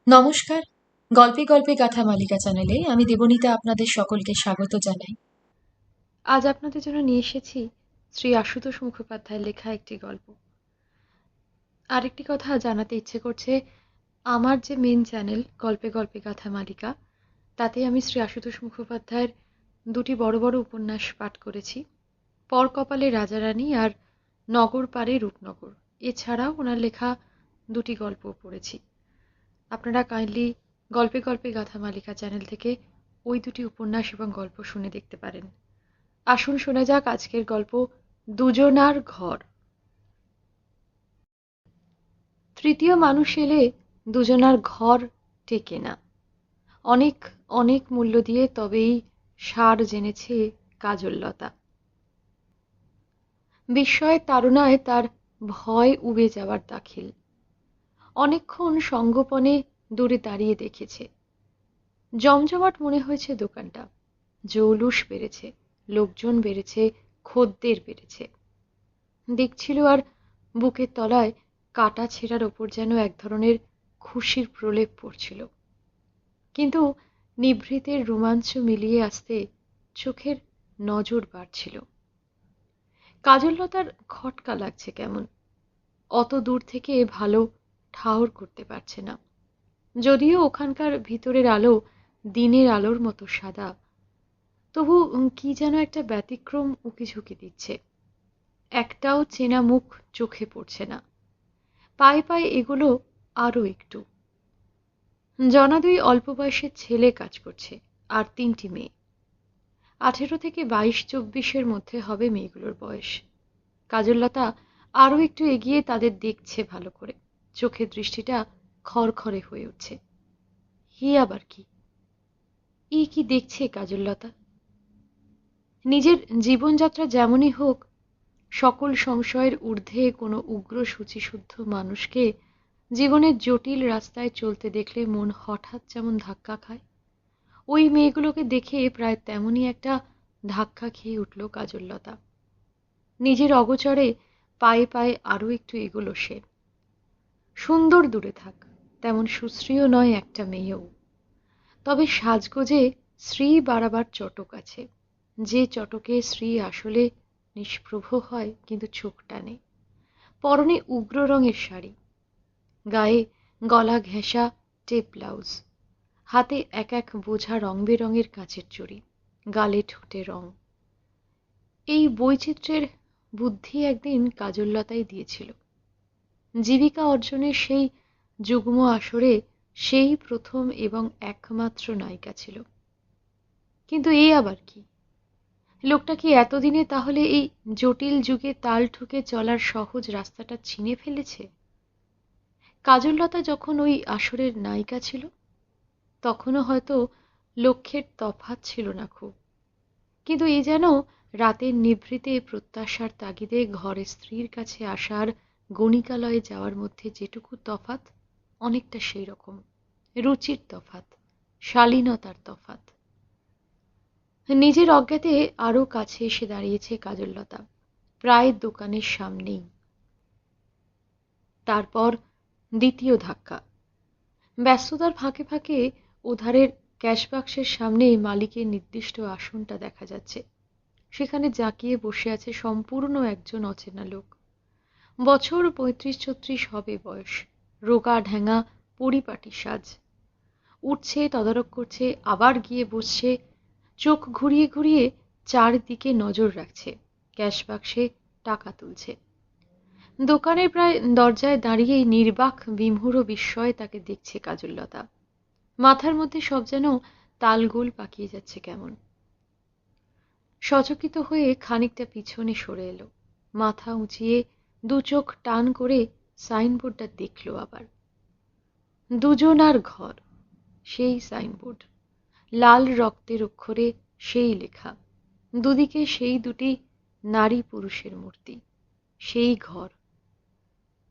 নমস্কার। গল্পে গল্পে গাথা মালিকা চ্যানেলে আমি দেবনীতা আপনাদের সকলকে স্বাগত জানাই। আজ আপনাদের জন্য নিয়ে এসেছি শ্রী আশুতোষ মুখোপাধ্যায়ের লেখা একটি গল্প। আরেকটি কথা জানাতে ইচ্ছে করছে, আমার যে মেন চ্যানেল গল্পে গল্পে গাথা মালিকা, তাতে আমি শ্রী আশুতোষ মুখোপাধ্যায়ের দুটি বড় বড় উপন্যাস পাঠ করেছি, পর কপালে রাজারানী আর নগর পারে রূপনগর। এছাড়াও ওনার লেখা দুটি গল্প পড়েছি। আপনারা কাইন্ডলি গল্পে গল্পে গাথা মালিকা চ্যানেল থেকে ওই দুটি উপন্যাস এবং গল্প শুনে দেখতে পারেন। আসুন শোনা যাক আজকের গল্প, দুজনার ঘর। তৃতীয় মানুষ এলে দুজনার ঘর টেকে না। অনেক অনেক মূল্য দিয়ে তবেই সার জেনেছে কাজললতা। বিস্ময়ের তাড়নায় তার ভয় উবে যাওয়ার দাখিল। অনেকক্ষণ সঙ্গোপনে দূরে দাঁড়িয়ে দেখেছে। জমজমাট মনে হয়েছে দোকানটা। জৌলুস বেড়েছে, লোকজন বেড়েছে, খদ্দের বেড়েছে। দেখছিল আর বুকের তলায় কাটা ছেঁড়ার ওপর যেন এক ধরনের খুশির প্রলেপ পড়ছিল। কিন্তু নিভৃতের রোমাঞ্চ মিলিয়ে আসতে চোখের নজর বাড়ছিল। কাজললতার খটকা লাগছে কেমন। অত দূর থেকে ভালো ঠাহর করতে পারছে না। যদিও ওখানকার ভিতরের আলো দিনের আলোর মতো সাদা, তবু কি যেন একটা ব্যতিক্রম উকিঝুঁকি দিচ্ছে। একটাও চেনা মুখ চোখে পড়ছে না। পায়ে পায়ে এগুলো আরো একটু। জনা দুই অল্প বয়সের ছেলে কাজ করছে, আর তিনটি মেয়ে। 18 থেকে 22-24-এর মধ্যে হবে মেয়েগুলোর বয়স। কাজললতা আরো একটু এগিয়ে তাদের দেখছে ভালো করে। চোখের দৃষ্টিটা খড়খড়ে হয়ে উঠছে। হি আবার কি? কি দেখছে কাজললতা? নিজের জীবনযাত্রা যেমনই হোক, সকল সংশয়ের ঊর্ধ্বে কোনো উগ্র শুচিশুদ্ধ মানুষকে জীবনের জটিল রাস্তায় চলতে দেখলে মন হঠাৎ যেমন ধাক্কা খায়, ওই মেয়েগুলোকে দেখে প্রায় তেমনই একটা ধাক্কা খেয়ে উঠল কাজললতা। নিজের অগোচরে পায়ে পায়ে আরো একটু এগোলো সে। সুন্দর দূরে থাক, তেমন সুশ্রীও নয় একটা মেয়েও। তবে সাজগোজে শ্রী বাড়াবার চটক আছে, যে চটকে শ্রী আসলে নিষ্প্রভ হয় কিন্তু চোখ টানে। পরনে উগ্র রঙের শাড়ি, গায়ে গলা ঘেঁষা টেপ ব্লাউজ, হাতে এক এক বোঝা রং বেরঙের কাচের চুড়ি, গালে ঠোঁটে রং। এই বৈচিত্র্যের বুদ্ধি একদিন কাজললতাই দিয়েছিল। জীবিকা অর্জনের সেই যুগ্ম আসরে সেই প্রথম এবং একমাত্র নায়িকা ছিল। কিন্তু এ আবার কি? লোকটা কি এতদিনে তাহলে এই জটিল যুগে তাল ঠুকে চলার সহজ রাস্তাটা চিনে ফেলেছে? কাজললতা যখন ওই আসরের নায়িকা ছিল, তখনও হয়তো লক্ষ্যের তফাৎ ছিল না খুব। কিন্তু এ যেন রাতের নিভৃতে প্রত্যাশার তাগিদে ঘরে স্ত্রীর কাছে আসার, গণিকালয়ে যাওয়ার মধ্যে যেটুকু তফাৎ, অনেকটা সেই রকম। রুচির তফাৎ, শালীনতার তফাৎ। নিজের অজ্ঞাতে আরো কাছে এসে দাঁড়িয়েছে কাজললতা, প্রায় দোকানের সামনেই। তারপর দ্বিতীয় ধাক্কা। ব্যস্ততার ফাঁকে ফাঁকে ওধারের ক্যাশবাক্সের সামনে মালিকের নির্দিষ্ট আসনটা দেখা যাচ্ছে। সেখানে জাঁকিয়ে বসে আছে সম্পূর্ণ একজন অচেনা লোক। বছর 35-36 হবে বয়স। রোগা ঢ্যাঙা পরিপাটি সাজ। উঠছে, তদারক করছে, আবার গিয়ে বসছে, চোখ ঘুরিয়ে ঘুরিয়ে চারদিকে নজর রাখছে, ক্যাশবাক্সে টাকা তুলছে। দোকানের প্রায় দরজায় দাঁড়িয়েই নির্বাক বিমূঢ় বিস্ময়ে তাকে দেখছে কাজললতা। মাথার মধ্যে সব যেন তালগোল পাকিয়ে যাচ্ছে কেমন। সচকিত হয়ে খানিকটা পিছনে সরে এলো। মাথা উঁচিয়ে দু চোখ টান করে সাইনবোর্ডটা দেখলো আবার। দুজনার ঘর। সেই সাইনবোর্ড। লাল রক্তের অক্ষরে সেই লেখা। দুদিকে সেই দুটি নারী পুরুষের মূর্তি। সেই ঘর।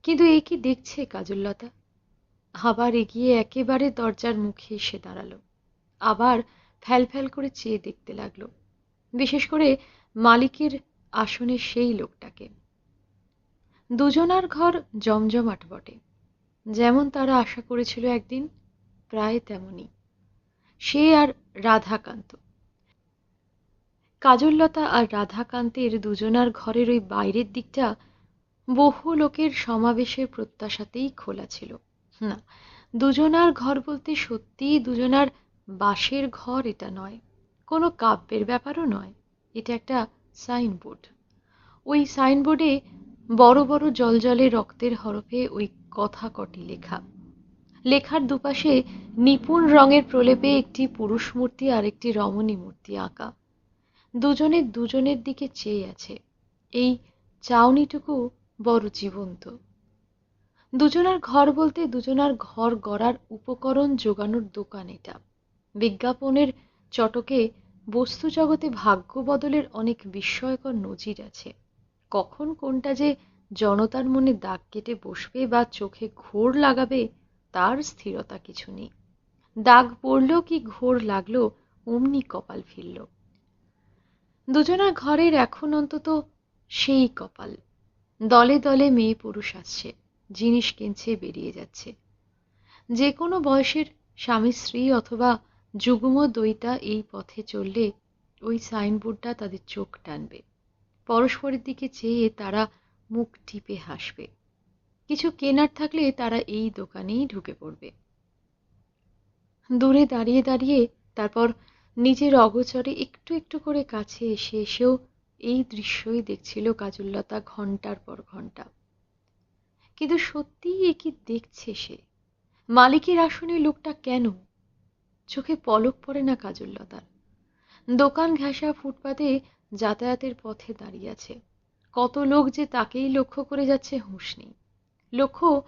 কিন্তু এ কি দেখছে কাজললতা? আবার এগিয়ে একেবারে দরজার মুখে এসে দাঁড়ালো। আবার ফ্যাল ফ্যাল করে চেয়ে দেখতে লাগলো, বিশেষ করে মালিকের আসনের সেই লোকটাকে। দুজনার ঘর জমজমাট বটে, যেমন তারা আশা করেছিল একদিন। প্রায় তেমনই। সে আর রাধাকান্ত। কাজললতা আর রাধাকান্তের দুজনার ঘরের ওই বাইরের দিকটা বহু লোকের সমাবেশের প্রত্যাশাতেই খোলা ছিল। না, দুজনার ঘর বলতে সত্যিই দুজনার বাসের ঘর এটা নয়, কোনো কাব্যের ব্যাপারও নয়। এটা একটা সাইনবোর্ড। ওই সাইনবোর্ডে বড় বড় জলজলে রক্তের হরফে ওই কথা কটি লেখা। লেখার দুপাশে নিপুণ রঙের প্রলেপে একটি পুরুষ মূর্তি আর একটি রমণী মূর্তি আঁকা। দুজনে দুজনের দিকে চেয়ে আছে। এই চাউনিটুকু বড় জীবন্ত। দুজনার ঘর বলতে দুজনার ঘর গড়ার উপকরণ জোগানোর দোকান এটা। বিজ্ঞাপনের চটকে বস্তু জগতে ভাগ্য বদলের অনেক বিস্ময়কর নজির আছে। কখন কোনটা যে জনতার মনে দাগ কেটে বসবে বা চোখে ঘোর লাগাবে তার স্থিরতা কিছু নেই। দাগ পড়ল কি ঘোর লাগলো অমনি কপাল ফিরল। দুজনার ঘরের এখন অন্তত সেই কপাল। দলে দলে মেয়ে পুরুষ আসছে, জিনিস কিনছে, বেরিয়ে যাচ্ছে। যে কোনো বয়সের স্বামী স্ত্রী অথবা যুগ্ম দ্বৈতা এই পথে চললে ওই সাইনবোর্ডটা তাদের চোখ টানবে। পরস্পরের দিকে চেয়ে তারা মুখ টিপে হাসবে। কিছু কেনার থাকলে তারা এই দোকানেই ঢুকে পড়বে। দূরে দাঁড়িয়ে দাঁড়িয়ে তারপর নিজের অগোচরে একটু একটু করে কাছে এসে এসেও এই দৃশ্যই দেখছিল কাজললতা ঘন্টার পর ঘন্টা। কিন্তু সত্যিই এ কি দেখছে সে? মালিকের আসনে লোকটা কেন? চোখে পলক পড়ে না কাজললতার। দোকান ঘেঁষা ফুটপাতে যাতায়াতের পথে দাঁড়িয়ে আছে। কত লোক যে তাকেই লক্ষ্য করে যাচ্ছে হুঁশ নেই। লক্ষ্য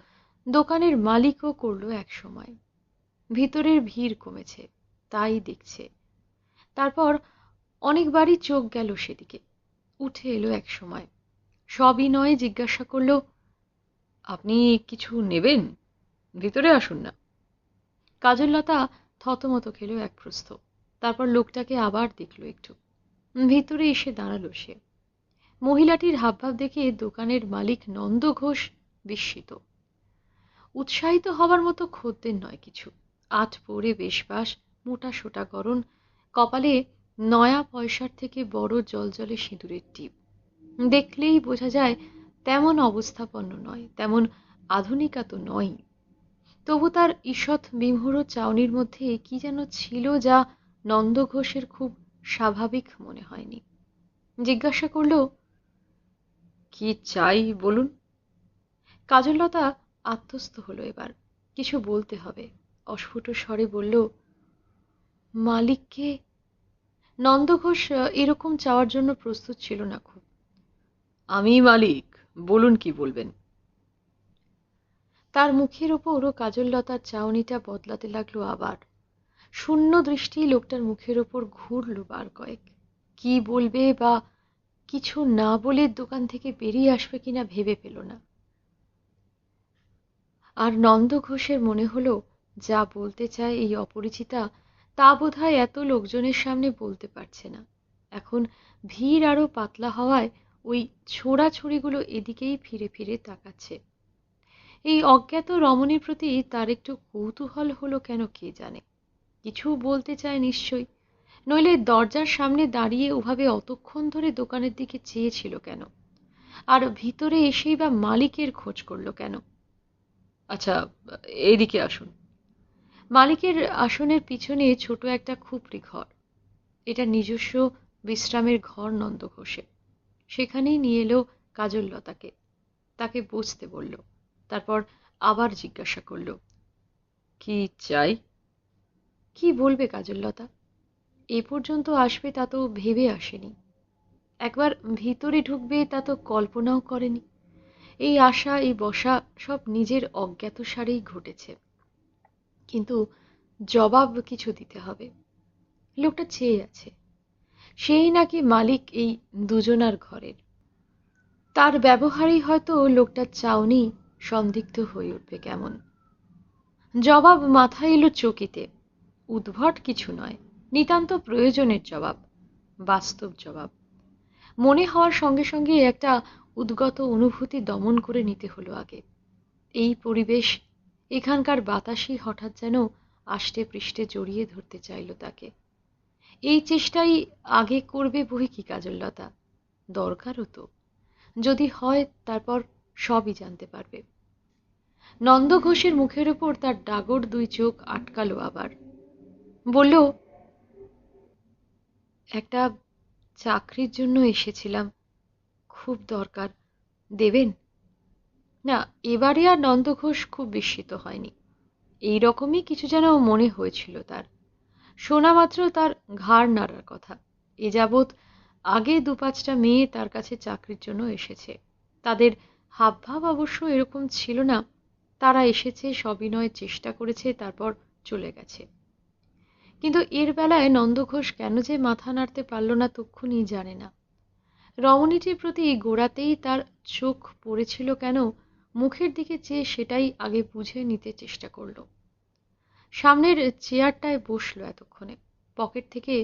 দোকানের মালিকও করলো এক সময়। ভিতরের ভিড় কমেছে, তাই দেখছে। তারপর অনেকবারই চোখ গেল সেদিকে। উঠে এলো এক সময়, সবিনয়ে জিজ্ঞাসা করলো, আপনি কিছু নেবেন? ভিতরে আসুন না। কাজললতা থতমত খেলো এক প্রস্থ। তারপর লোকটাকে আবার দেখলো একটু। ভিতরে এসে দাঁড়ালো সে। মহিলাটির হাবভাব দেখে দোকানের মালিক নন্দ ঘোষ বিস্মিত। উৎসাহিত হবার মতো খদ্দের নয় কিছু। আট পরে বেশবাস, মোটা সোটা গরণ, কপালে নয়া পয়সার থেকে বড় জলজলে সিঁদুরের টিপ। দেখলেই বোঝা যায় তেমন অবস্থাপন্ন নয়, তেমন আধুনিকা তো নয়। তবু তার ঈষৎ বিমূঢ় চাউনির মধ্যে কি যেন ছিল যা নন্দ ঘোষের খুব স্বাভাবিক মনে হয়নি। জিজ্ঞাসা করল, কি চাই বলুন? কাজললতা আত্মস্থ হলো এবার। কিছু বলতে হবে। অস্ফুট স্বরে বলল, মালিককে। নন্দ ঘোষ এরকম চাওয়ার জন্য প্রস্তুত ছিল না খুব। আমি মালিক, বলুন কি বলবেন। তার মুখের ওপর কাজললতার চাউনিটা বদলাতে লাগলো আবার। শূন্য দৃষ্টি লোকটার মুখের ওপর ঘুরল বার কয়েক। কি বলবে বা কিছু না বলে দোকান থেকে বেরিয়ে আসবে কিনা ভেবে পেল না। আর নন্দ ঘোষের মনে হলো যা বলতে চায় এই অপরিচিতা তা বোধহয় এত লোকজনের সামনে বলতে পারছে না। এখন ভিড় আরো পাতলা হওয়ায় ওই ছোড়াছুড়িগুলো এদিকেই ফিরে ফিরে তাকাচ্ছে। এই অজ্ঞাত রমণীর প্রতি তার একটু কৌতূহল হলো কেন কে জানে। কিছু বলতে চায় নিশ্চয়ই, নইলে দরজার সামনে দাঁড়িয়ে ওভাবে অতক্ষণ ধরে দোকানের দিকে চেয়েছিল কেন? আর ভিতরে এসেই বা মালিকের খোঁজ করলো কেন? আচ্ছা, এইদিকে আসুন। মালিকের আসনের পিছনে ছোট একটা খুপড়ি ঘর। এটা নিজস্ব বিশ্রামের ঘর নন্দ ঘোষের। সেখানেই নিয়ে এলো কাজললতাকে। তাকে বসতে বলল। তারপর আবার জিজ্ঞাসা করল, কি চাই? কি বলবে কাজললতা? এ পর্যন্ত আসবে তা তো ভেবে আসেনি। একবার ভিতরে ঢুকবে তা তো কল্পনাও করেনি। এই আসা এই বসা সব নিজের অজ্ঞাতসারেই ঘটেছে। কিন্তু জবাব কিছু দিতে হবে। লোকটা চেয়ে আছে। সেই নাকি মালিক এই দুজনার ঘরের। তার ব্যবহারেই হয়তো লোকটার চাউনি সন্দিগ্ধ হয়ে উঠবে কেমন। জবাব মাথায় এলো চকিতে। উদ্ভট কিছু নয়, নিতান্ত প্রয়োজনের জবাব, বাস্তব জবাব। মনে হওয়ার সঙ্গে সঙ্গে একটা উদ্গত অনুভূতি দমন করে নিতে হলো আগে। এই পরিবেশ, এখানকার বাতাসই হঠাৎ যেন আষ্টে পৃষ্ঠে জড়িয়ে ধরতে চাইল তাকে। এই চেষ্টাই আগে করবে বই কি কাজললতা? দরকারও তো। যদি হয় তারপর সবই জানতে পারবে। নন্দ ঘোষের মুখের উপর তার ডাগর দুই চোখ আটকালো আবার। বলল, একটা চাকরির জন্য এসেছিলাম, খুব দরকার, দেবেন? না, এবারে আর নন্দ ঘোষ খুব বিস্মিত হয়নি। এই রকমই কিছু যেন মনে হয়েছিল তার। শোনা মাত্র তার ঘাড় নাড়ার কথা। এ যাবৎ আগে ২-৫টা মেয়ে তার কাছে চাকরির জন্য এসেছে। তাদের হাবভাব অবশ্য এরকম ছিল না। তারা এসেছে, সবিনয়ে চেষ্টা করেছে, তারপর চলে গেছে। কিন্তু এর বেলায় নন্দ ঘোষ কেন যে মাথা নাড়তে পারল না তক্ষুনি জানে না। রমণীটির প্রতি গোড়াতেই তার চোখ পড়েছিল কেন, মুখের দিকে চেয়ে সেটাই আগে বুঝে নিতে চেষ্টা করল। সামনের চেয়ারটায় বসল এতক্ষণে। পকেট থেকে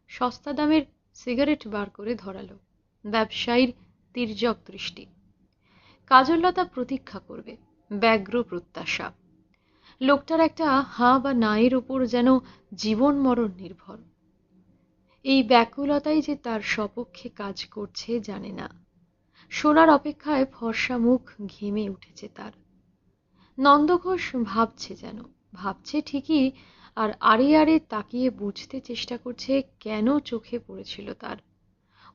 সস্তা দামের সিগারেট বার করে ধরালো। ব্যবসায়ীর তির্যক দৃষ্টি। কাজললতা প্রতীক্ষা করবে, ব্যগ্র প্রত্যাশা। লোকটার একটা হাঁ বা না এর ওপর যেন জীবন মরণ নির্ভর। এই ব্যাকুলতাই যে তার সপক্ষে কাজ করছে জানে না। শোনার অপেক্ষায় ফর্সা মুখ ঘেমে উঠেছে তার। নন্দ ঘোষ ভাবছে, যেন ভাবছে ঠিকই, আর আড়ে আড়ে তাকিয়ে বুঝতে চেষ্টা করছে কেন চোখে পড়েছিল তার।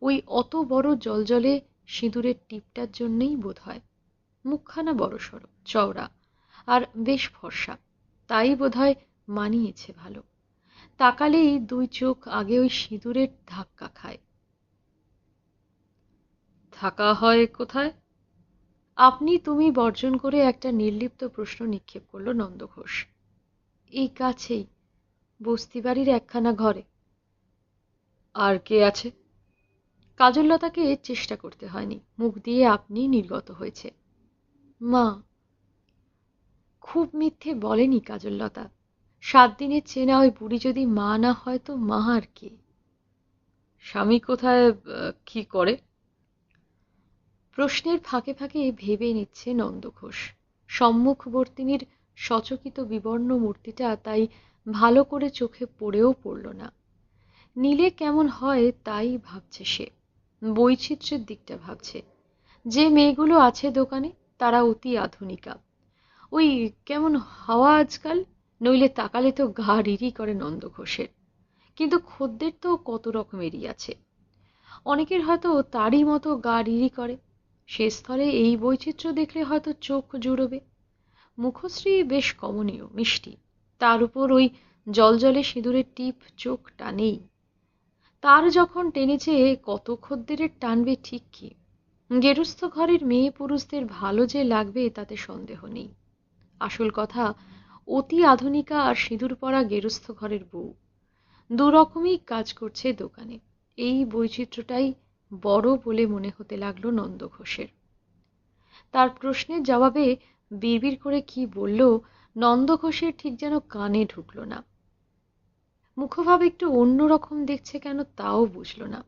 ওই অত বড় জলজলে সিঁদুরের টিপটার জন্যই বোধ হয়। মুখখানা বড়সড়, চওড়া, আর বেশ ফর্সা, তাই বোধহয় মানিয়েছে ভালো। তাকালেই দুই চোখ আগে ওই সিঁদুরের ধাক্কা খায়। থাকা হয় কোথায়? আপনি তুমি বর্জন করে একটা নির্লিপ্ত প্রশ্ন নিক্ষেপ করল নন্দ ঘোষ। এই কাছেই, বস্তিবাড়ির একখানা ঘরে। আর কে আছে? কাজললতাকে চেষ্টা করতে হয়নি, মুখ দিয়ে আপনি নির্গত হয়েছে, মা। খুব মিথ্যে বলেনি কাজললতা। 7 দিনের চেনা ওই বুড়ি যদি মা না হয় তো মা আর কে? স্বামী কোথায়, কি করে? প্রশ্নের ফাঁকে ফাঁকে ভেবে নিচ্ছে নন্দ ঘোষ। সম্মুখবর্তিনীর সচকিত বিবর্ণ মূর্তিটা তাই ভালো করে চোখে পড়েও পড়ল না। নিলে কেমন হয় তাই ভাবছে সে। বৈচিত্র্যের দিকটা ভাবছে। যে মেয়েগুলো আছে দোকানে তারা অতি আধুনিকা। ওই কেমন হাওয়া আজকাল, নইলে তাকালে তো গা রিরি করে নন্দ ঘোষের। কিন্তু খদ্দের তো কত রকমেরই আছে। অনেকের হয়তো তারই মতো গা রিরি করে। সে স্থলে এই বৈচিত্র্য দেখলে হয়তো চোখ জুড়োবে। মুখশ্রী বেশ কমনীয়, মিষ্টি। তার উপর ওই জলজলে সিঁদুরের টিপ চোখ টানেই। তার যখন টেনেছে কত খদ্দেরের টানবে ঠিক কি। গেরস্থ ঘরের মেয়ে পুরুষদের ভালো যে লাগবে তাতে সন্দেহ নেই। আসল কথা, অতি আধুনিকা আর সিঁদুর পরা গেরস্থ ঘরের বউ দুরকমই কাজ করছে দোকানে। এই বৈচিত্র্যটাই বড় বলে মনে হতে লাগলো নন্দ ঘোষের। তার প্রশ্নের জবাবে বিড়বিড় করে কি বলল নন্দ ঘোষের ঠিক যেন কানে ঢুকল না। মুখভাব একটু অন্যরকম দেখছে কেন তাও বুঝল না।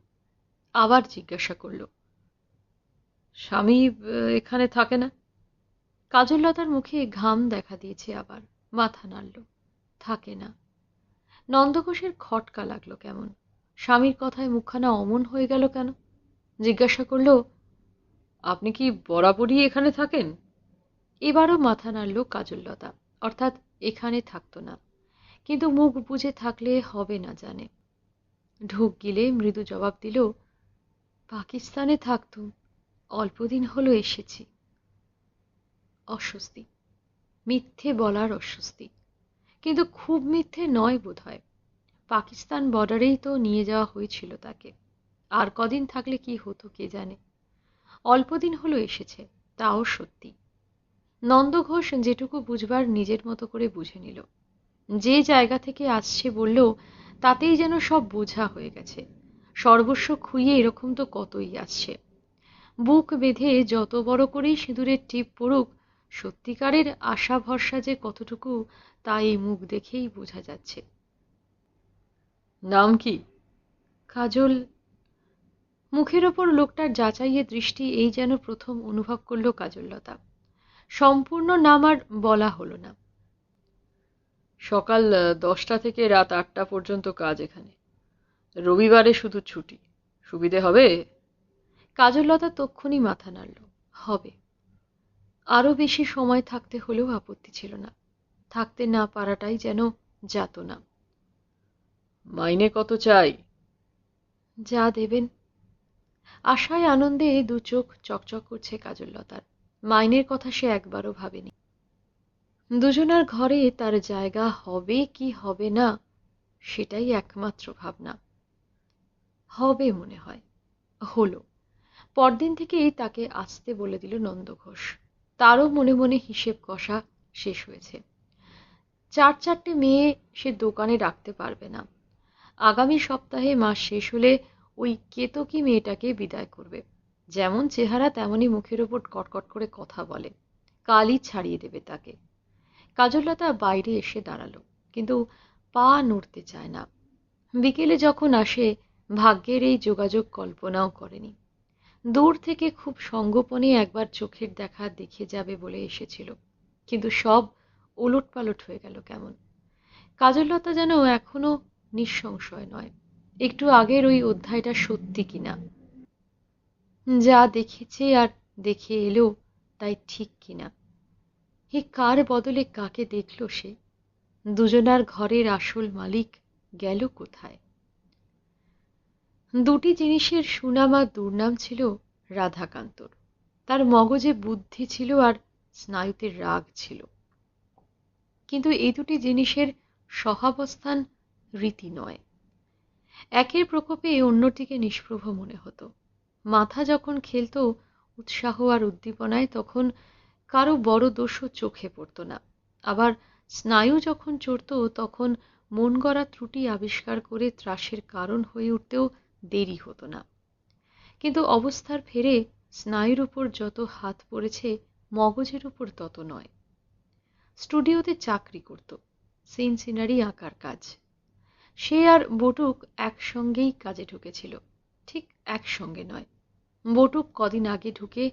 আবার জিজ্ঞাসা করল, স্বামী এখানে থাকে না? কাজললতার মুখে ঘাম দেখা দিয়েছে আবার। মাথা নাড়ল, থাকে না। নন্দ ঘোষের খটকা লাগলো কেমন। স্বামীর কথায় মুখখানা অমন হয়ে গেল কেন? জিজ্ঞাসা করল, আপনি কি বরাবরই এখানে থাকেন? এবারও মাথা নাড়ল কাজললতা, অর্থাৎ এখানে থাকতো না। কিন্তু মুখ বুজে থাকলে হবে না জানে। ঢোক গিলে মৃদু জবাব দিল, পাকিস্তানে থাকতুম, অল্পদিন হলো এসেছি। অস্বস্তি, মিথ্যে বলার অস্বস্তি। কিন্তু খুব মিথ্যে নয় বোধ হয়। পাকিস্তান বর্ডারেই তো নিয়ে যাওয়া হয়েছিল তাকে। আর কদিন থাকলে কি হতো কে জানে। অল্পদিন হলো এসেছে, তাও সত্যি। নন্দ ঘোষ যেটুকু বুঝবার নিজের মতো করে বুঝে নিল। যে জায়গা থেকে আসছে বলল, তাতেই যেন সব বোঝা হয়ে গেছে। সর্বস্ব খুইয়ে এরকম তো কতই আসছে। বুক বেঁধে যত বড় করেই সিঁদুরের টিপ পড়ুক, সত্যিকারের আশা ভরসা যে কতটুকু তা এই মুখ দেখেই বোঝা যাচ্ছে। নাম কি? কাজল। মুখের ওপর লোকটার যাচাইয়ের দৃষ্টি এই যেন প্রথম অনুভব করল কাজললতা। সম্পূর্ণ নাম আর বলা হলো না। সকাল 10টা থেকে রাত 8টা পর্যন্ত কাজ এখানে। রবিবারে শুধু ছুটি। সুবিধে হবে? কাজললতা তক্ষুনি মাথা নাড়ল। হবে। আরো বেশি সময় থাকতে হলেও আপত্তি ছিল না। থাকতে না পারাটাই যেন যাতনা। মাইনে কত চাই? যা দেবেন। আশায় আনন্দে দু চোখ চকচক করছে কাজললতার। মাইনের কথা সে একবারও ভাবেনি। দুজনার ঘরে তার জায়গা হবে কি হবে না সেটাই একমাত্র ভাবনা। হবে মনে হয়। হলো। পরদিন থেকেই তাকে আসতে বলে দিল নন্দ ঘোষ। তারও মনে মনে হিসেব কষা শেষ হয়েছে। 4 মেয়ে সে দোকানে রাখতে পারবে না। আগামী সপ্তাহে মাস শেষ হলে ওই কেতকী মেয়েটাকে বিদায় করবে। যেমন চেহারা তেমনই মুখের ওপর কটকট করে কথা বলে। কালই ছাড়িয়ে দেবে তাকে। কাজললতা বাইরে এসে দাঁড়ালো, কিন্তু পা নড়তে চায় না। বিকেলে যখন আসে, ভাগ্যের এই যোগাযোগ কল্পনাও করেনি। দূর থেকে খুব সঙ্গোপনে একবার চোখের দেখা দেখে যাবে বলে এসেছিল, কিন্তু সব ওলটপালট হয়ে গেল কেমন। কাজললতা যেন এখনো নিঃসংশয় নয়, একটু আগের ওই অধ্যায়টা সত্যি কিনা, যা দেখেছে আর দেখে এলো তাই ঠিক কিনা। এ কার বদলে কাকে দেখল সে? দুজনার ঘরের আসল মালিক গেল কোথায়? দুটি জিনিসের সুনাম আর দুর্নাম ছিল রাধাকান্তর। তার মগজে বুদ্ধি ছিল আর স্নায়ুতে রাগ ছিল। কিন্তু এই দুটি জিনিসের সহাবস্থান রীতি নয়। একের প্রকোপে অন্যটিকে নিষ্প্রভ মনে হতো। মাথা যখন খেলত উৎসাহ আর উদ্দীপনায়, তখন কারো বড় দোষও চোখে পড়ত না। আবার স্নায়ু যখন চড়ত, তখন মন গড়া ত্রুটি আবিষ্কার করে ত্রাসের কারণ হয়ে উঠতেও দেরি হতো না। কিন্তু অবস্থার ফেরে স্নায়ুর উপর যত হাত পড়েছে, মগজের উপর তত নয়। স্টুডিওতে চাকরি করত, সিন সিনারি আঁকার কাজ। সে আর বটুক একসঙ্গেই কাজে ঢুকেছিল। ঠিক একসঙ্গে নয়, বটুক কদিন আগে ঢুকে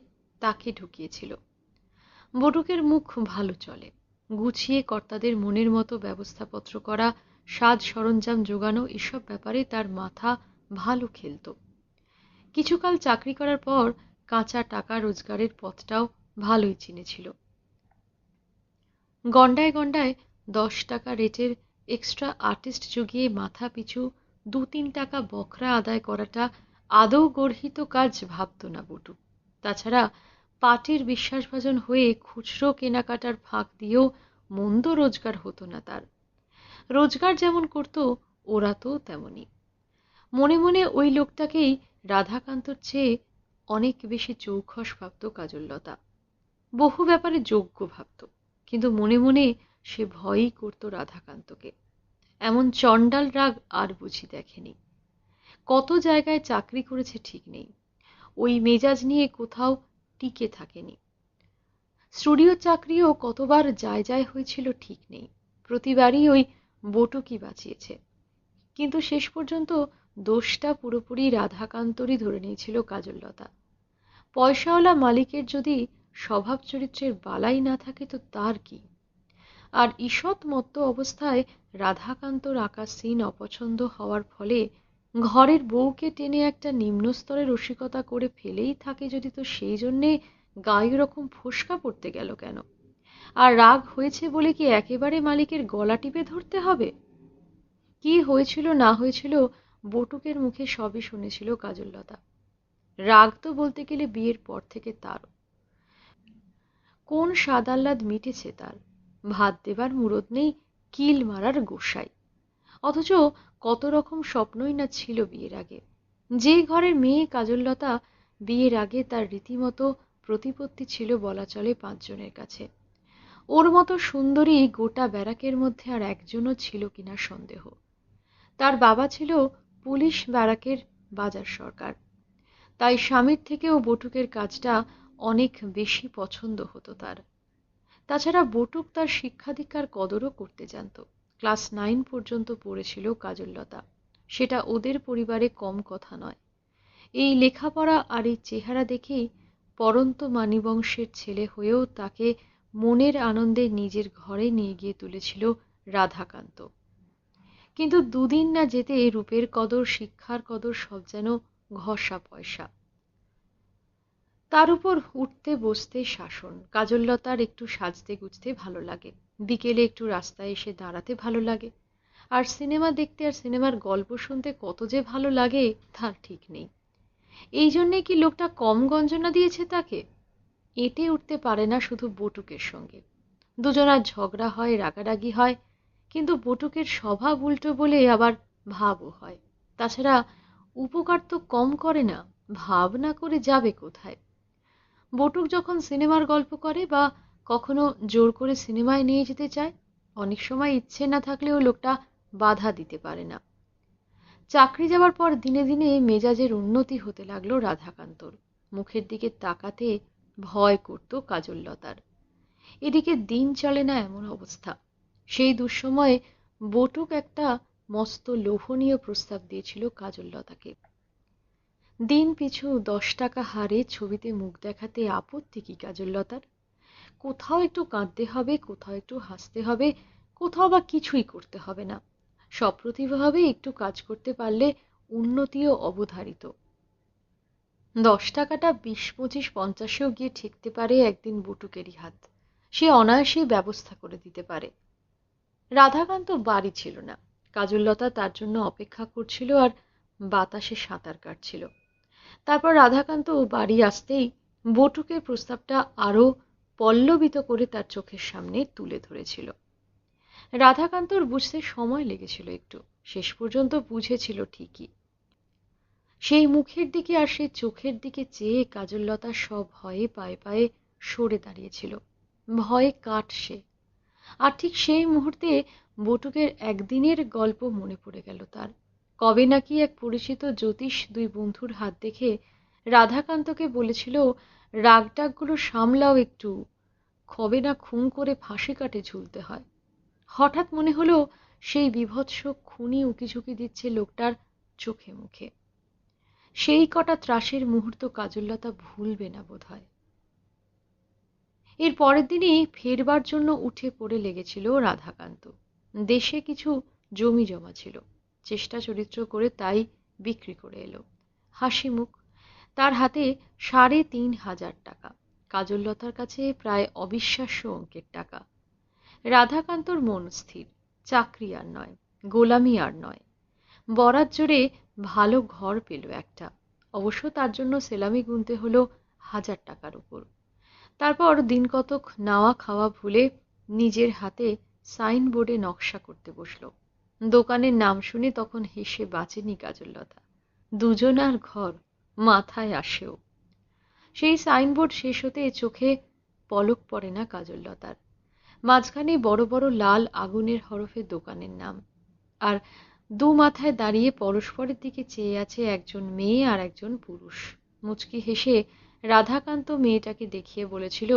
তাকে ঢুকিয়েছিল। বটুকের মুখ ভালো চলে। গুছিয়ে কর্তাদের মনের মতো ব্যবস্থাপত্র করা, সাজ সরঞ্জাম জোগানো, এসব ব্যাপারে তার মাথা ভালো খেলত। কিছুকাল চাকরি করার পর কাঁচা টাকা রোজগারের পথটাও ভালোই চিনেছিল। গন্ডায় গন্ডায় 10 টাকা রেটের এক্সট্রা আর্টিস্ট জুগিয়ে মাথা পিছু 2-3 টাকা বখরা আদায় করাটা আদৌ গর্হিত কাজ ভাবত না বটু। তাছাড়া পাটের বিশ্বাসভাজন হয়ে খুচরো কেনাকাটার ফাঁক দিয়েও মন্দ রোজগার হতো না তার। রোজগার যেমন করত, ওরা তো তেমনই। মনে মনে ওই লোকটাকেই রাধাকান্তর চেয়ে অনেক বেশি চৌখস ভাবত কাজললতা। বহু ব্যাপারে যোগ্য ভাবত, কিন্তু মনে মনে সে ভয়ই করত রাধাকান্তকে। এমন চণ্ডাল রাগ আর বুঝি দেখেনি। কত জায়গায় চাকরি করেছে ঠিক নেই, ওই মেজাজ নিয়ে কোথাও টিকে থাকেনি। স্টুডিও চাকরিও কতবার যায় যায় হয়েছিল ঠিক নেই, প্রতিবারই ওই বটুকি বাঁচিয়েছে। কিন্তু শেষ পর্যন্ত দোষটা পুরোপুরি রাধাকান্তরই ধরে নিয়েছিল কাজললতা। পয়সাওয়ালা মালিকের যদি স্বভাব চরিত্রের বালাই না থাকে তো তার কি? আর ঈষৎ মত্ত অবস্থায় রাধাকান্তর আঁকা সিন অপছন্দ হওয়ার ফলে ঘরের বউকে টেনে একটা নিম্নস্তরের রসিকতা করে ফেলেই থাকে যদি, তো সেই জন্যে গায়ে রকম ফোসকা পড়তে গেল কেন? আর রাগ হয়েছে বলে কি একেবারে মালিকের গলা টিপে ধরতে হবে? কি হয়েছিল না হয়েছিল বটুকের মুখে সবই শুনেছিল কাজললতা। রাগ তো বলতে গেলে বিয়ের পর থেকে তারও। কোন স্বাদ আহ্লাদ মিটেছে তার? ভাত দেবার মুরদ নেই, কিল মারার গোসাই। অথচ কত রকম স্বপ্নই না ছিল বিয়ের আগে। যে ঘরের মেয়ে কাজললতা, বিয়ের আগে তার রীতিমতো প্রতিপত্তি ছিল বলা চলে 5 জনের কাছে। ওর মতো সুন্দরী গোটা ব্যারাকের মধ্যে আর একজনও ছিল কিনা সন্দেহ। তার বাবা ছিল পুলিশ ব্যারাকের বাজার সরকার, তাই স্বামীর থেকেও বটুকের কাজটা অনেক বেশি পছন্দ হতো তার। তাছাড়া বটুক তার শিক্ষা দীক্ষার কদরও করতে জানত। ক্লাস 9 পর্যন্ত পড়েছিল কাজললতা, সেটা ওদের পরিবারে কম কথা নয়। এই লেখাপড়া আর এই চেহারা দেখেই পরন্ত মানিবংশের ছেলে হয়েও তাকে মনের আনন্দে নিজের ঘরে নিয়ে গিয়ে তুলেছিল রাধাকান্ত। কিন্তু দুদিন না যেতে রূপের কদর, শিক্ষার কদর সব যেন ঘষা পয়সা। তার উপর উঠতে বসতে শাসন। কাজললতার একটু সাজতে গুজতে ভালো লাগে, বিকেলে একটু রাস্তায় এসে দাঁড়াতে ভালো লাগে, আর সিনেমা দেখতে আর সিনেমার গল্প শুনতে কত যে ভালো লাগে তার ঠিক নেই। এই জন্যে কি লোকটা কম গঞ্জনা দিয়েছে তাকে? এঁটে উঠতে পারে না শুধু বটুকের সঙ্গে। দুজনার ঝগড়া হয়, রাগারাগি হয়, কিন্তু বটুকের স্বভাব উল্টো বলে আবার ভাবও হয়। তাছাড়া উপকার তো কম করে না, ভাব না করে যাবে কোথায়? বটুক যখন সিনেমার গল্প করে বা কখনো জোর করে সিনেমায় নিয়ে যেতে চায়, অনেক সময় ইচ্ছে না থাকলেও লোকটা বাধা দিতে পারে না। চাকরি যাওয়ার পর দিনে দিনে মেজাজের উন্নতি হতে লাগলো রাধাকান্তর। মুখের দিকে তাকাতে ভয় করত কাজললতার। এদিকে দিন চলে না এমন অবস্থা। সেই দুঃসময়ে বটুক একটা মস্ত লোভনীয় প্রস্তাব দিয়েছিল কাজললতাকে। দিন পিছু 10 টাকা হারে ছবিতে মুখ দেখাতে আপত্তি কি কাজললতার? কোথাও একটু কাঁদতে হবে, কোথাও একটু হাসতে হবে, কোথাও বা কিছুই করতে হবে না। সপ্রতিভভাবে একটু কাজ করতে পারলে উন্নতিও অবধারিত। 10 টাকাটা 20, 25, 50-এও গিয়ে ঠেকতে পারে একদিন বটুকেরই হাত। সে অনায়াসেই ব্যবস্থা করে দিতে পারে। রাধাকান্ত বাড়ি ছিল না। কাজললতা তার জন্য অপেক্ষা করছিল আর বাতাসে সাঁতার কাটছিল। তারপর রাধাকান্ত বাড়ি আসতেই বটুকের প্রস্তাবটা আরো পল্লবিত করে তার চোখের সামনে তুলে ধরেছিল। রাধাকান্তর বুঝতে সময় লেগেছিল একটু, শেষ পর্যন্ত বুঝেছিল ঠিকই। সেই মুখের দিকে আর সেই চোখের দিকে চেয়ে কাজললতা সব ভয়ে পায়ে পায়ে সরে দাঁড়িয়েছিল। ভয়ে কাটছে। আর ঠিক সেই মুহূর্তে বটুকের একদিনের গল্প মনে পড়ে গেল তার। কবে নাকি এক পরিচিত জ্যোতিষ দুই বন্ধুর হাত দেখে রাধাকান্তকে বলেছিল, রাগটাগগুলো সামলাও একটু, কবে না খুন করে ফাঁসি কাটে ঝুলতে হয়। হঠাৎ মনে হলো সেই বীভৎস খুনি উকিঝুঁকি দিচ্ছে লোকটার চোখে মুখে। সেই কটা ত্রাসের মুহূর্ত কাজললতা ভুলবে না বোধহয়। এর পরের দিনই ফেরবার জন্য উঠে পড়ে লেগেছিল রাধাকান্ত। দেশে কিছু জমি জমা ছিল, চেষ্টা চরিত্র করে তাই বিক্রি করে এলো। হাসি মুখ। তার হাতে ৩,৫০০ টাকা। কাজললতার কাছে প্রায় অবিশ্বাস্য অঙ্কের টাকা। রাধাকান্তর মন স্থির। চাকরি আর নয়, গোলামি আর নয়, বরাত জোরে ভালো ঘর পেল একটা। অবশ্য তার জন্য সেলামি গুনতে হলো ১,০০০ টাকার উপর। তারপর দিন কতক নাওয়া খাওয়া ভুলে নিজের হাতে সাইনবোর্ডে নকশা করতে বসলো। দোকানের নাম শুনে তখন হেসে বাঁচেনি কাজললতা। দুজনার ঘর, মাথায় আসেও। সেই সাইনবোর্ড শেষ হতে চোখে পলক পড়ে না কাজললতার। মাঝখানে বড় বড় লাল আগুনের হরফে দোকানের নাম, আর দু মাথায় দাঁড়িয়ে পরস্পরের দিকে চেয়ে আছে একজন মেয়ে আর একজন পুরুষ। মুচকি হেসে রাধাকান্ত মেয়েটাকে দেখিয়ে বলেছিল,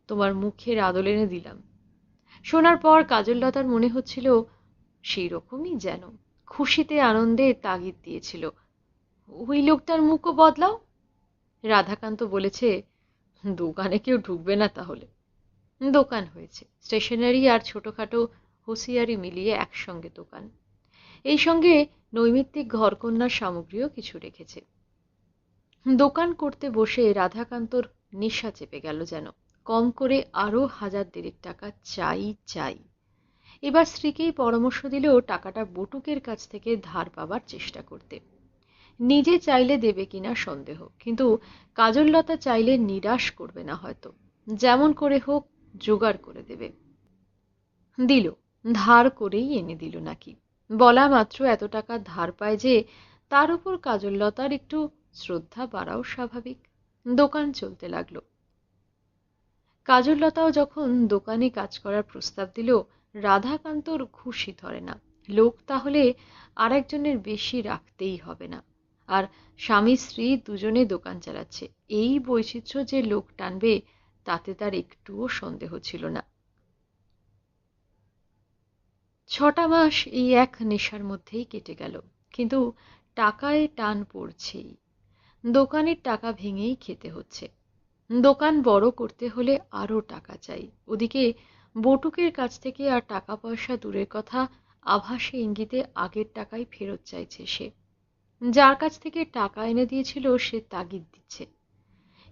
তোমার মুখের আদল এনে দিলাম। শোনার পর কাজললতার মনে হচ্ছিল সেই রকমই যেন খুশিতে আনন্দে তাগিদ দিয়েছিল, ওই লোকটার মুখও বদলাও। রাধাকান্ত বলেছে, দোকানে কেউ ঢুকবে না তাহলে। দোকান হয়েছে, স্টেশনারি আর ছোটখাটো হুঁশিয়ারি মিলিয়ে একসঙ্গে দোকান। এই সঙ্গে নৈমিত্তিক ঘরকন্যার সামগ্রীও কিছু রেখেছে। দোকান করতে বসে রাধাকান্তর নেশা চেপে গেল যেন। কম করে আরো ১,০০০-১,৫০০ টাকা চাই চাই। এবার স্ত্রীকেই পরামর্শ দিল টাকাটা বটুকের কাছ থেকে ধার পাবার চেষ্টা করতে। নিজে চাইলে দেবে কিনা সন্দেহ, কিন্তু কাজললতা চাইলে নিরাশ করবে না হয়তো। যেমন করে হোক জোগাড় করে দেবে। দিল, ধার করেই এনে দিল নাকি। বলা মাত্র এত টাকা ধার পায় যে, তার উপর কাজললতার একটু শ্রদ্ধা বাড়াও স্বাভাবিক। দোকান চলতে লাগলো। কাজললতাও যখন দোকানে কাজ করার প্রস্তাব দিল, রাধাকান্তর খুশি ধরে না। লোক তাহলে আর একজনের বেশি রাখতেই হবে না। আর স্বামী স্ত্রী দুজনে দোকান চালাচ্ছে, এই বৈচিত্র্য যে লোক টানবে তাতে তার একটুও সন্দেহ ছিল না। ৬টা মাস এই এক নেশার মধ্যেই কেটে গেল, কিন্তু টাকায় টান পড়ছেই। দোকানের টাকা ভেঙেই খেতে হচ্ছে। দোকান বড় করতে হলে আরো টাকা চাই। ওদিকে বটুকের কাছ থেকে আর টাকা পয়সা দূরের কথা, আভাসে ইঙ্গিতে আগের টাকাই ফেরত চাইছে সে। যার কাছ থেকে টাকা এনে দিয়েছিল সে তাগিদ দিচ্ছে।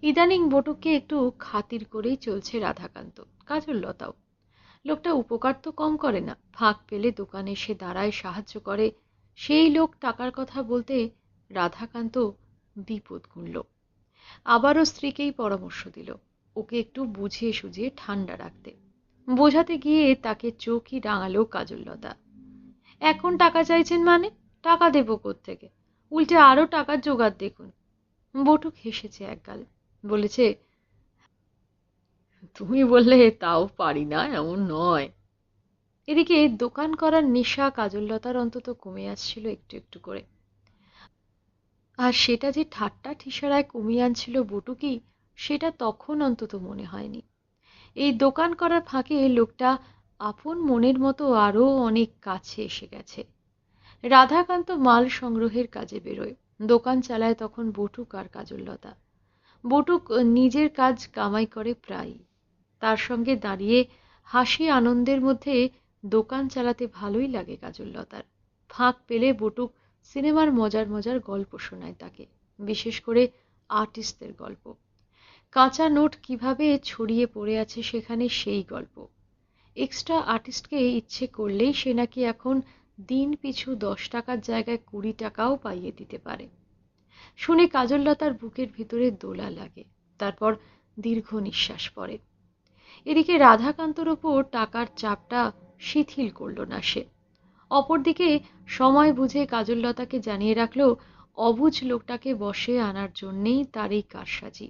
ইদানিং বটুককে একটু খাতির করেই চলছে রাধাকান্ত, কাজললতাও। লোকটা উপকার তো কম করে না, ফাঁক পেলে দোকানে এসে দাঁড়ায়, সাহায্য করে। সেই লোক টাকার কথা বলতে রাধাকান্ত বিপদ গুনল। আবারও স্ত্রীকেই পরামর্শ দিল ওকে একটু বুঝিয়ে সুঝিয়ে ঠান্ডা রাখতে। বোঝাতে গিয়ে তাকে চোখই রাঙালো কাজললতা। এখন টাকা চাইছেন মানে? টাকা দেবো কোত্থেকে? উল্টে আরো টাকার জোগাড় দেখুন। বটুক হেসেছে একগাল, বলেছে, তুমি বললে তাও পারি না এমন নয়। এদিকে দোকান করার নেশা কাজললতার অন্তত কমে আসছিল একটু একটু করে। আর সেটা যে ঠাট্টা ঠিসারায় কমিয়ে আনছিল বটুকি, সেটা তখন অন্তত মনে হয়নি। এই দোকান করার ফাঁকে লোকটা আপন মনের মতো আরো অনেক কাছে এসে গেছে। রাধাকান্ত মাল সংগ্রহের কাজে বেরোয়, দোকান চালায় তখন বটুক আর কাজললতা। বটুক নিজের কাজ কামাই করে প্রায়ই। তার সঙ্গে দাঁড়িয়ে হাসি আনন্দের মধ্যে দোকান চালাতে ভালোই লাগে কাজললতার। ফাঁক পেলে বটুক সিনেমার মজার মজার গল্প শোনায় তাকে, বিশেষ করে আর্টিস্টদের গল্প। কাঁচা নোট কিভাবে ছড়িয়ে পড়ে আছে সেখানে সেই গল্প। এক্সট্রা আর্টিস্টকে ইচ্ছে করলেই সে নাকি এখন দিন পিছু 10 টাকার জায়গায় 20 টাকাও পাইয়ে দিতে পারে। শুনে কাজললতার বুকের ভিতরে দোলা লাগে, তারপর দীর্ঘ নিঃশ্বাস পড়ে। এদিকে রাধাকান্তর ওপর টাকার চাপটা শিথিল করল না সে। অপরদিকে সময় বুঝে কাজললতাকে জানিয়ে রাখলো অবুঝ লোকটাকে বশে আনার জন্যেই তার এই কারসাজি।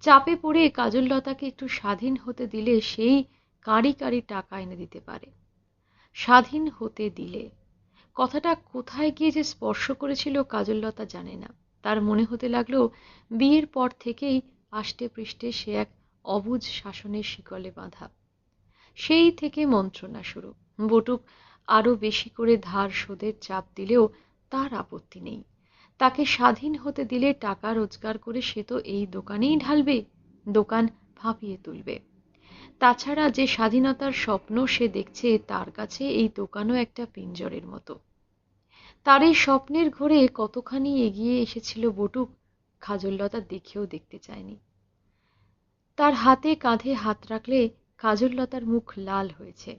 চাপে পড়ে কাজললতাকে একটু স্বাধীন হতে দিলে সেই কাঁড়ি কাঁড়ি টাকা এনে দিতে পারে। স্বাধীন হতে দিলে কথাটা কোথায় গিয়ে যে স্পর্শ করেছিল কাজললতা জানে না। তার মনে হতে লাগলো বিয়ের পর থেকেই আষ্টে পৃষ্ঠে সে এক অবুঝ শাসনের শিকলে বাঁধা। সেই থেকে মন্ত্রণা শুরু। বটুক আরো বেশি করে ধার শোধের চাপ দিলেও তার আপত্তি নেই। তাকে স্বাধীন হতে দিলে টাকা রোজগার করে সে তো এই দোকানেই ঢালবে, দোকান ফাঁপিয়ে তুলবে। তাছাড়া যে স্বাধীনতার স্বপ্ন সে দেখছে তার কাছে এই দোকানও একটা পিঞ্জরের মতো। তার এই স্বপ্নের ঘোরে কতখানি এগিয়ে এসেছিল বটুক, কাজললতা দেখেও দেখতে চায়নি। তার হাতে কাঁধে হাত রাখলে কাজললতার মুখ লাল হয়েছে।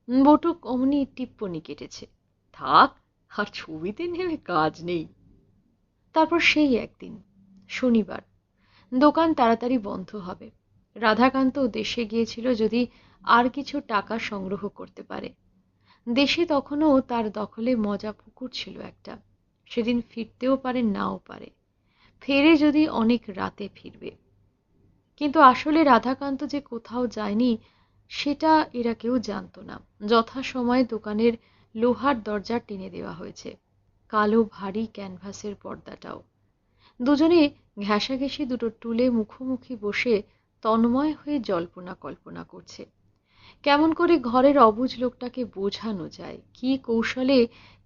বটুক অমনি টিপ্পনি কেটেছে, থাক, আর ছবিতে নেমে কাজ নেই। তারপর সেই একদিন শনিবার, দোকান তাড়াতাড়ি বন্ধ হবে। রাধাকান্ত দেশে গিয়েছিল যদি আর কিছু টাকা সংগ্রহ করতে পারে। দেশে তখনও তার দখলে মজা পুকুর ছিল একটা, সেদিন ফিরতেও পারে নাও পারে। ফেরে যদি অনেক রাতে ফিরবে। কিন্তু আসলে রাধাকান্ত যে কোথাও যায়নি সেটা এরা কেউ জানতো না। যথাসময়ে দোকানের লোহার দরজা টেনে দেওয়া হয়েছে, কালো ভারী ক্যানভাসের পর্দাটাও। দুজনে ঘেঁষাঘেঁষি দুটো টুলে মুখোমুখি বসে তন্ময় হয়ে জল্পনা কল্পনা করছে। কেমন করে ঘরের অবুঝ লোকটাকে বোঝানো যায়, কি কৌশলে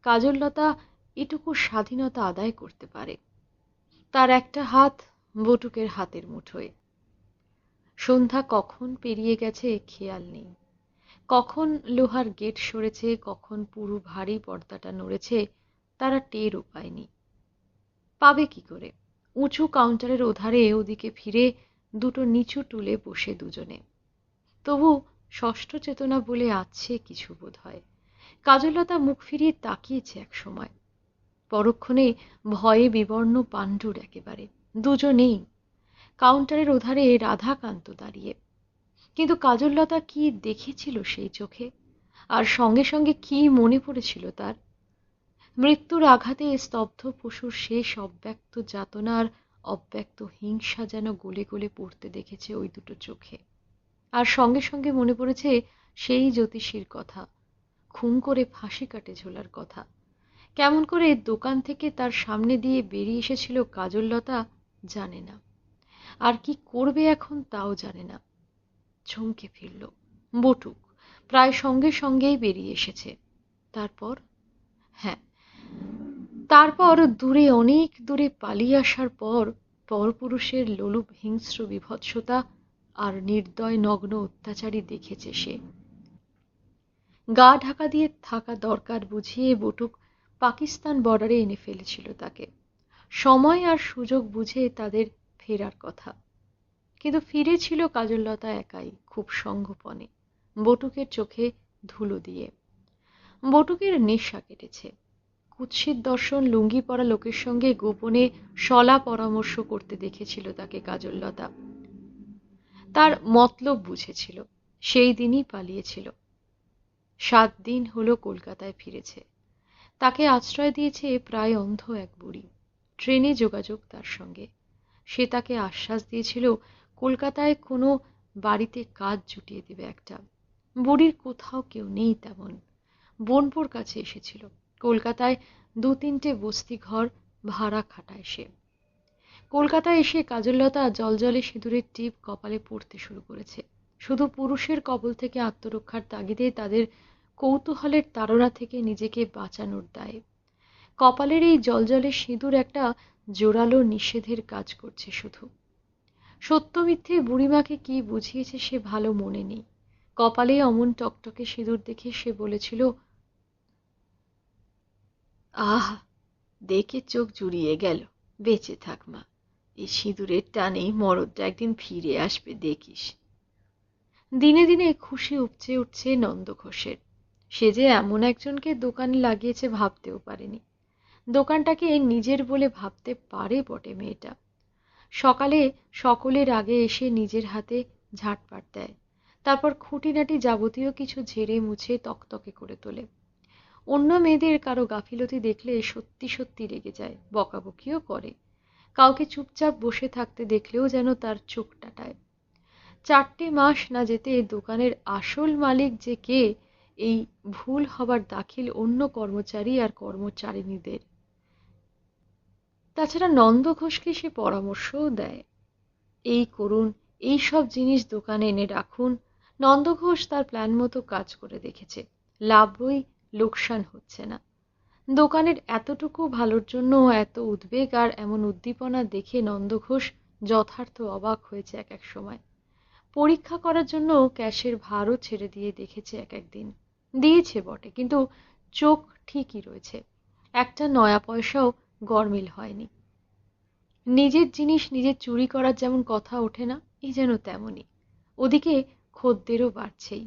কাজললতা এটুকু স্বাধীনতা আদায় করতে পারে। তার একটা হাত বটুকের হাতের মুঠোয়। সন্ধ্যা কখন পেরিয়ে গেছে খেয়াল নেই। কখন লোহার গেট সরেছে, কখন পুরো ভারী পর্দাটা নড়েছে, তারা টেরও পায়নি। পাবে কি করে? উঁচু কাউন্টারের ওধারে ওদিকে ফিরে দুটো নিচু টুলে বসে দুজনে। তবু ষষ্ঠ চেতনা বলে আছে কিছু বোধ হয়। কাজললতা মুখ ফিরিয়ে তাকিয়েছে এক সময়, পরক্ষণে ভয়ে বিবর্ণ পাণ্ডুর একেবারে। দুজনেই। কাউন্টারের ওধারে রাধাকান্ত দাঁড়িয়ে। কিন্তু কাজললতা কি দেখেছিল সেই চোখে, আর সঙ্গে সঙ্গে কি মনে পড়েছিল তার? মৃত্যুর আঘাতে স্তব্ধ পশুর শেষ অব্যক্ত যাতনার অব্যক্ত হিংসা যেন গলে গলে পড়তে দেখেছে ওই দুটো চোখে। আর সঙ্গে সঙ্গে মনে পড়েছে সেই জ্যোতিষীর কথা, খুন করে ফাঁসি কাটে ঝোলার কথা। কেমন করে দোকান থেকে তার সামনে দিয়ে বেরিয়ে এসেছিল কাজললতা জানে না, আর কি করবে এখন তাও জানে না। চমকে ফিরল। বটুক প্রায় সঙ্গে সঙ্গেই বেরিয়ে এসেছে। তারপর, হ্যাঁ, তারপর দূরে, অনেক দূরে পালিয়ে আসার পর পরপুরুষের লোলুপ হিংস্র বিভৎসতা আর নির্দয় নগ্ন অত্যাচারী দেখেছে সে। গা ঢাকা দিয়ে থাকা দরকার বুঝিয়ে বটুক পাকিস্তান বর্ডারে এনে ফেলেছিল তাকে। সময় আর সুযোগ বুঝে তাদের ফেরার কথা, কিন্তু ফিরেছিল কাজললতা একাই, খুব সঙ্গোপনে, বটুকের চোখে ধুলো দিয়ে। বটুকের নেশা কেটেছে। কুৎসিত দর্শন লুঙ্গি পরা লোকের সঙ্গে গোপনে সলা পরামর্শ করতে দেখেছিল তাকে কাজললতা। তার মতলব বুঝেছিল, সেই দিনই পালিয়েছিল। 7 দিন হলো কলকাতায় ফিরেছে। তাকে আশ্রয় দিয়েছে প্রায় অন্ধ এক বুড়ি। ট্রেনে যোগাযোগ তার সঙ্গে। সে তাকে আশ্বাস দিয়েছিল কলকাতায় কোনো বাড়িতে কাজ জুটিয়ে দেবে একটা। বুড়ির কোথাও কেউ নেই তেমন। বোনপোর কাছে এসেছিল। কলকাতায় 2-3টে বস্তি ঘর ভাড়া খাটায় সে। কলকাতায় এসে কাজললতা জলজলে সিঁদুরের টিপ কপালে পড়তে শুরু করেছে। শুধু পুরুষের কবল থেকে আত্মরক্ষার তাগিদে, তাদের কৌতূহলের তাড়না থেকে নিজেকে বাঁচানোর দায়ে। কপালের এই জলজলে সিঁদুর একটা জোরালো নিষেধের কাজ করছে শুধু। সত্য মিথ্যে বুড়িমাকে কি বুঝিয়েছে সে ভালো মনে নেই। কপালে অমন টকটকে সিঁদুর দেখে সে বলেছিল, আহ, দেখে চোখ জুড়িয়ে গেল। বেঁচে থাক মা, এই সিঁদুরের টানেই মরদটা একদিন ফিরে আসবে দেখিস। দিনে দিনে খুশি উপচে উঠছে নন্দঘোষের। সে যে এমন একজনকে দোকানে লাগিয়েছে ভাবতেও পারেনি। দোকানটাকে নিজের বলে ভাবতে পারে বটে মেয়েটা। সকালে সকলের আগে এসে নিজের হাতে ঝাঁটপাট দেয়, তারপর খুঁটিনাটি যাবতীয় কিছু ঝেড়ে মুছে তকতকে করে তোলে। অন্য মেয়েদের কারো গাফিলতি দেখলে সত্যি সত্যি রেগে যায়, বকাবকিও করে। কাউকে চুপচাপ বসে থাকতে দেখলেও যেন তার চোখ টাটায়। 4টে মাস না যেতে দোকানের আসল মালিক যে কে, এই ভুল হবার দাখিল অন্য কর্মচারী আর কর্মচারিণীদের। তাছাড়া নন্দ ঘোষকে সে পরামর্শও দেয়, এই করুন, এই সব জিনিস দোকানে এনে রাখুন। নন্দ ঘোষ তার প্ল্যান মতো কাজ করে দেখেছে, লাভই লোকসান হচ্ছে না। দোকানের এতটুকু ভালোর জন্য এত উদ্বেগ আর এমন উদ্দীপনা দেখে নন্দ ঘোষ যথার্থ অবাক হয়েছে এক এক সময়। পরীক্ষা করার জন্য ক্যাশের ভারও ছেড়ে দিয়ে দেখেছে এক একদিন। দিয়েছে বটে, কিন্তু চোখ ঠিকই রয়েছে। একটা নয়া পয়সাও গরমিল হয়নি। নিজের জিনিস নিজের চুরি করার যেমন কথা ওঠে না, এই যেন তেমনই। ওদিকে খদ্দেরও বাড়ছেই।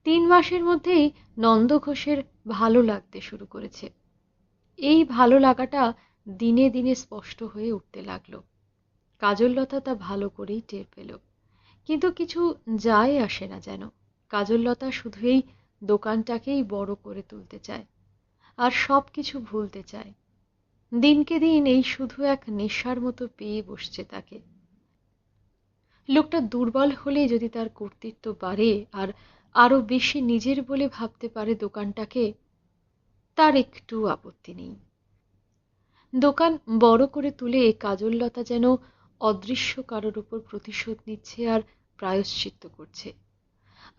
3 মাসের মধ্যেই নন্দ ঘোষের ভালো লাগতে শুরু করেছে। এই ভালো লাগাটা দিনে দিনে স্পষ্ট হয়ে উঠতে লাগলো। কাজললতা তা ভালো করেই টের পেল। কিন্তু কিছু যায় আসে না যেন। কাজললতা শুধু এই দোকানটাকেই বড় করে তুলতে চায়, আর সব কিছু ভুলতে চায়। দিনকে দিন এই শুধু এক নেশার মতো পেয়ে বসছে তাকে। লোকটা দুর্বল হলে যদি তার কর্তৃত্ব বাড়ে আর আরো বেশি নিজের বলে ভাবতে পারে দোকানটাকে, তার একটু আপত্তি নেই। দোকান বড় করে তুলে কাজললতা যেন অদৃশ্য কারোর উপর প্রতিশোধ নিচ্ছে আর প্রায়শ্চিত্ত করছে।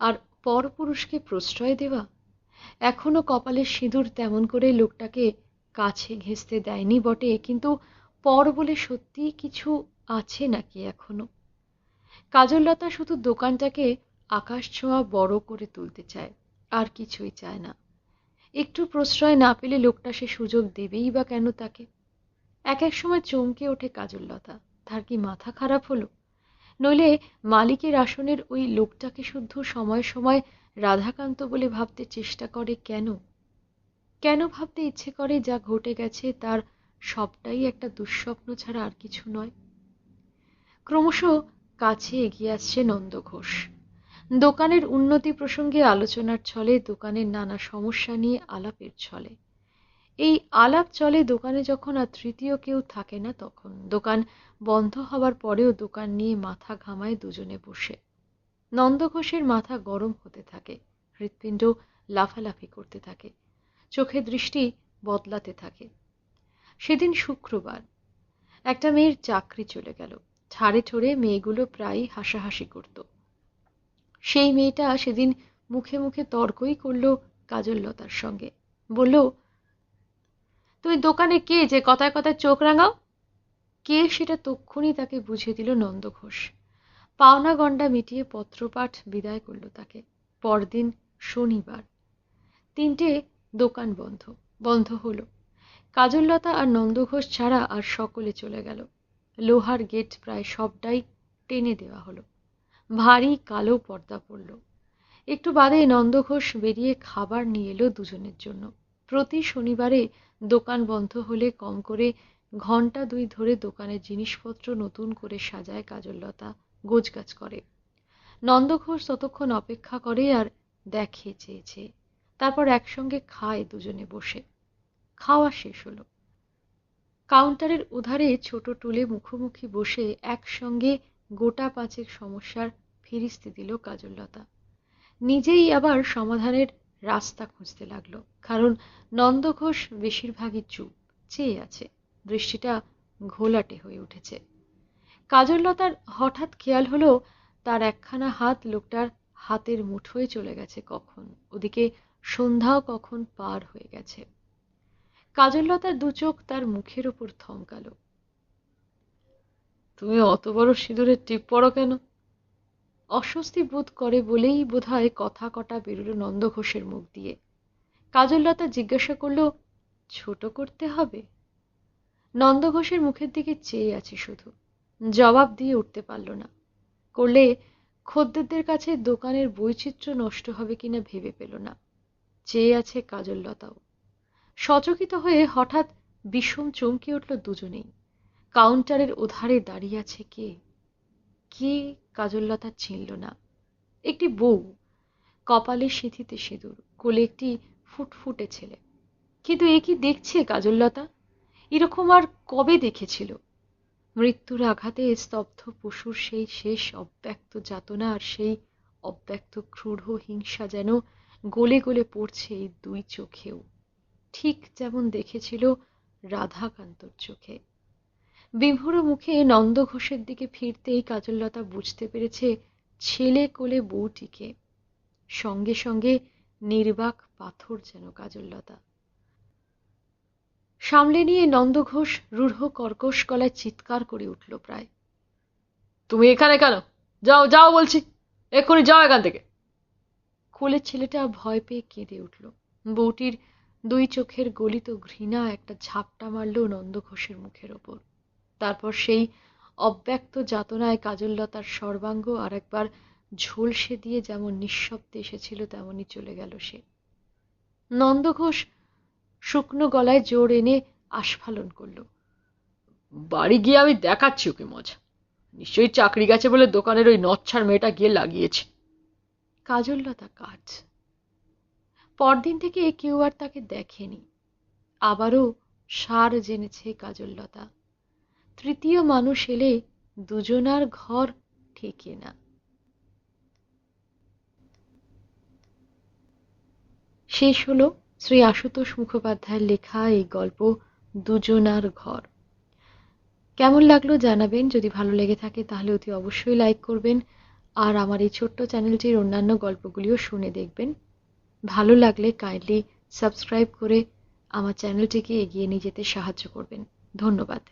আর পরপুরুষকে প্রশ্রয় দেওয়া, এখনো কপালের সিঁদুর তেমন করে লোকটাকে কাছে ঘেঁষতে দেয়নি বটে, কিন্তু পর বলে সত্যিই কিছু আছে নাকি এখনো? কাজললতা শুধু দোকানটাকে আকাশ ছোঁয়া বড় করে তুলতে চায়, আর কিছুই চায় না। একটু প্রশ্রয় না পেলে লোকটা সে সুযোগ দেবেই বা কেন তাকে? এক এক সময় চমকে ওঠে কাজললতা। তার কি মাথা খারাপ হলো? নইলে মালিকের আসনের ওই লোকটাকে শুধু সময় সময় রাধাকান্ত বলে ভাবতে চেষ্টা করে কেন? কেন ভাবতে ইচ্ছে করে যা ঘটে গেছে তার সবটাই একটা দুঃস্বপ্ন ছাড়া আর কিছু নয়? ক্রমশ কাছে এগিয়ে আসছে নন্দ ঘোষ। দোকানের উন্নতি প্রসঙ্গে আলোচনার ছলে, দোকানের নানা সমস্যা নিয়ে আলাপের ছলে। এই আলাপ চলে দোকানে যখন আর তৃতীয় কেউ থাকে না তখন। দোকান বন্ধ হবার পরেও দোকান নিয়ে মাথা ঘামায় দুজনে বসে। নন্দ ঘোষের মাথা গরম হতে থাকে, হৃৎপিণ্ড লাফালাফি করতে থাকে, চোখে দৃষ্টি বদলাতে থাকে। সেদিন শুক্রবার। একটা মেয়ের চাকরি চলে গেল। ঠাড়ে ঠোড়ে মেয়েগুলো প্রায়ই হাসাহাসি করত। সেই মেয়েটা সেদিন মুখে মুখে তর্কই করলো কাজললতার সঙ্গে। বলল, তুমি দোকানে কে যে কথায় কথায় চোখ রাঙাও? কে সেটা তক্ষুনি তাকে বুঝিয়ে দিল নন্দ ঘোষ। পাওনা গণ্ডা মিটিয়ে পত্রপাঠ বিদায় করল তাকে। পরদিন শনিবার। 3টে দোকান বন্ধ। বন্ধ হলো। কাজললতা আর নন্দঘোষ ছাড়া আর সকলে চলে গেল। লোহার গেট প্রায় সবটাই টেনে দেওয়া হলো। ভারী কালো পর্দা পড়ল। একটু বাদে নন্দঘোষ বেরিয়ে খাবার নিয়ে এলো দুজনের জন্য। প্রতি শনিবারে দোকান বন্ধ হলে কম করে ঘন্টা 2 ধরে দোকানের জিনিসপত্র নতুন করে সাজায় কাজললতা, গোছগাছ করে। নন্দঘোষ ততক্ষণ অপেক্ষা করে আর দেখে চেয়েছে। তারপর একসঙ্গে খায় দুজনে বসে। খাওয়া শেষ হলো। কাউন্টারের ওধারে ছোট টুলে মুখোমুখি বসে একসঙ্গে গোটা 5 সমস্যার ফিরিস্তি দিল কাজললতা। নিজেই আবার সমাধানের রাস্তা খুঁজতে লাগলো। কারণ নন্দঘোষ বেশিরভাগই চুপ, চেয়ে আছে। দৃষ্টিটা ঘোলাটে হয়ে উঠেছে। কাজললতার হঠাৎ খেয়াল হলো তার একখানা হাত লোকটার হাতের মুঠোয় চলে গেছে কখন। ওদিকে সন্ধ্যাও কখন পার হয়ে গেছে। কাজললতার 2 চোখ তার মুখের ওপর থমকালো। তুমি অত বড় সিঁদুরের টিপ পরো কেন? অস্বস্তি বোধ করে বলেই বোধহয় কথা কটা বেরোলো নন্দঘোষের মুখ দিয়ে। কাজললতা জিজ্ঞাসা করল, ছোট করতে হবে? নন্দঘোষের মুখের দিকে চেয়ে আছে শুধু। জবাব দিয়ে উঠতে পারল না। করলে খদ্দেরদের কাছে দোকানের বৈচিত্র্য নষ্ট হবে কিনা ভেবে পেল না। চেয়ে আছে কাজললতাও। সচকিত হয়ে হঠাৎ বিষম চমকে উঠল দুজনেই। কাউন্টারের ওধারে দাঁড়িয়ে আছে কে? কে কাজললতা চিনল না। একটি বউ, কপালে সিঁথিতে সিঁদুর, কোলে একটি ফুটফুটে ছেলে। কিন্তু এ কি দেখছে কাজললতা? এরকম আর কবে দেখেছিল? মৃত্যুর আঘাতে স্তব্ধ পশুর সেই শেষ অব্যক্ত যাতনা আর সেই অব্যক্ত ক্রূর হিংসা যেন গলে গলে পড়ছে এই 2 চোখেও, ঠিক যেমন দেখেছিল রাধাকান্তর চোখে। বিভোর মুখে নন্দঘোষের দিকে ফিরতেই কাজললতা বুঝতে পেরেছে ছেলে কোলে বউটিকে। সঙ্গে সঙ্গে নির্বাক পাথর যেন কাজললতা। সামলে নিয়ে নন্দঘোষ রূঢ় কর্কশ গলায় চিৎকার করে উঠল প্রায়, তুমি এখানে কেন? যাও যাও বলছি, এক্ষুনি যাও এখান থেকে। কোলের ছেলেটা ভয় পেয়ে কেঁদে উঠল। বউটির 2 চোখের গলিত ঘৃণা একটা ঝাপটা মারল নন্দঘোষের মুখের ওপর। তারপর সেই অব্যক্ত যাতনায় কাজললতার সর্বাঙ্গ আর একবার ঝলসে দিয়ে যেমন নিঃশব্দে এসেছিল তেমনই চলে গেল সে। নন্দঘোষ শুকনো গলায় জোর এনে আস্ফালন করল, বাড়ি গিয়ে আমি দেখাচ্ছি ওকে মজা। নিশ্চয়ই চাকরি গেছে বলে দোকানের ওই নচ্ছার মেয়েটা গিয়ে লাগিয়েছে। কাজললতা কাজ। পরদিন থেকে কেউ আর তাকে দেখেনি। আবারও সার জেনেছে কাজললতা। তৃতীয় মানুষ এলে দুজনার ঘর ঠেকে না। শেষ হলো শ্রী আশুতোষ মুখোপাধ্যায়ের লেখা এই গল্প দুজনার ঘর। কেমন লাগলো জানাবেন। যদি ভালো লেগে থাকে তাহলে অতি অবশ্যই লাইক করবেন আর আমার এই ছোট্ট চ্যানেলটির অন্যান্য গল্পগুলিও শুনে দেখবেন। ভালো লাগলে কাইন্ডলি সাবস্ক্রাইব করে আমার চ্যানেলটিকে এগিয়ে নিয়ে যেতে সাহায্য করবেন। ধন্যবাদ।